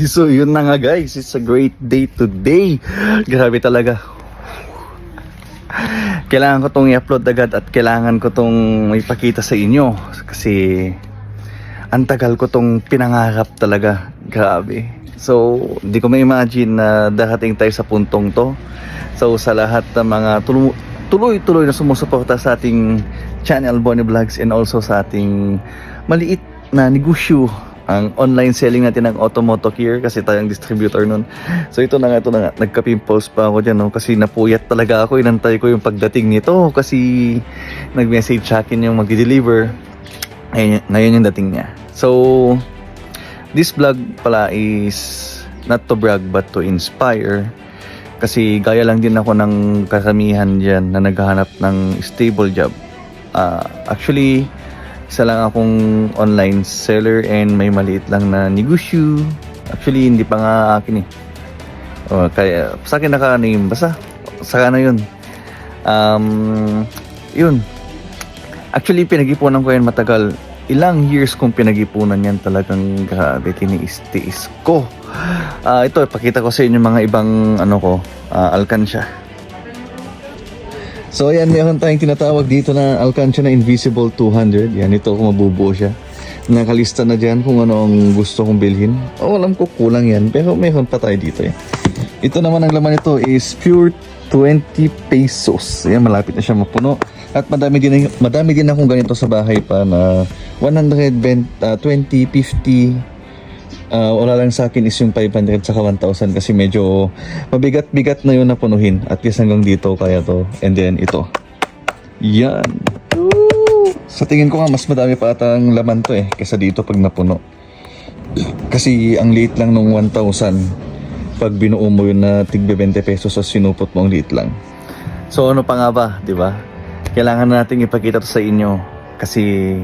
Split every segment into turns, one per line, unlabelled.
So yun na nga guys, it's a great day today. Grabe talaga. Kailangan ko tong i-upload agad at kailangan ko tong ipakita sa inyo kasi ang tagal ko tong pinangarap talaga. Grabe. So hindi ko ma-imagine na darating tayo sa puntong to. So sa lahat ng mga tuloy-tuloy na sumusuporta sa ating channel Bonnie Vlogs and also sa ating maliit na negosyo, ang online selling natin ng Automoto Gear kasi tayong distributor nun. So ito na nga, nagka-pimples pa ako dyan, no? Kasi napuyat talaga ako, inantay ko yung pagdating nito kasi nag-message sa akin yung mag-deliver. Ngayon yung dating niya. So this vlog pala is not to brag but to inspire, kasi gaya lang din ako ng karamihan dyan na naghahanap ng stable job. Actually isa lang akong online seller and may maliit lang na negosyo. Actually hindi pa nga akin eh. Kaya sa akin naka-name, basta saka na yun. Yun. Actually pinag-ipunan ko yan matagal. Ilang years kong pinag-ipunan yan, talagang grabe, tiniis-tiis ko. Ito, ipakita ko sa inyo mga ibang alkansya. So ayan, meron tayong tinatawag dito na alkansya na Invisible 200. Yan, ito kung mabubuo siya. Nakalista na dyan kung ano ang gusto kong bilhin. Alam ko kulang yan, pero meron pa tayo dito eh. Ito naman ang laman nito is pure 20 pesos. Ayan, malapit na siya mapuno. At madami din akong ganito sa bahay pa na 120, 50. Wala lang sa akin is yung 500 saka 1,000 kasi medyo mabigat-bigat na yun na punuhin. At least hanggang dito kaya to. And then ito. Yan. Sa tingin ko nga mas madami pa atang laman to eh kaysa dito pag napuno. Kasi ang liit lang nung 1,000 pag binuo mo yun na tigbe 20 pesos sa sinupot mo, ang liit lang. So ano pa nga ba, di ba? Kailangan nating ipakita to sa inyo kasi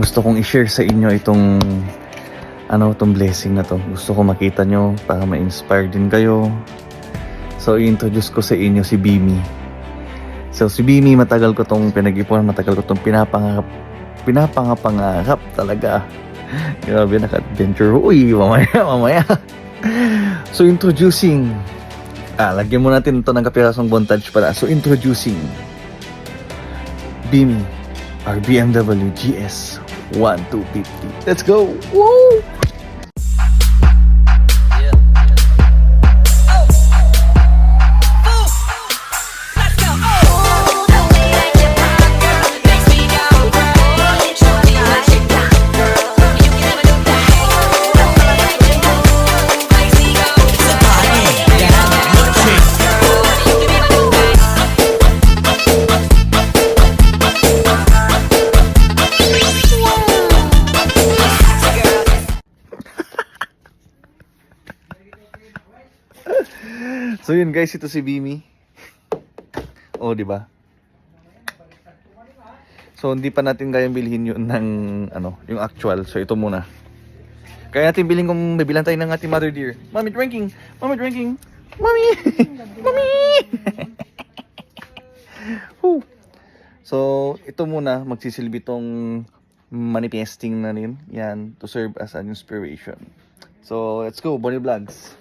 gusto kong i-share sa inyo itong blessing na to. Gusto ko makita nyo para ma-inspire din kayo. So i-introduce ko sa inyo si Bimi. So si Bimi, matagal ko tong pinag-ipunan, matagal ko tong pinapangarap talaga. Grabe, naka-adventure. Uy, mamaya. So introducing, lagyan mo natin ito ng kapirasong montage para. So introducing Bimi, our BMW GS 1250. Let's go! Woo! So yun guys, ito si Bimi. Oh, di ba? So hindi pa natin kayang bilhin yun ng yung actual. So ito muna. Kaya natin bilhin kung bibilan tayo ng ating mother dear. Mommy drinking. Mommy drinking. Mommy. Mommy. So ito muna, magsisilbi tong manifesting na rin. Yan, to serve as an inspiration. So let's go, Bonnie Vlogs.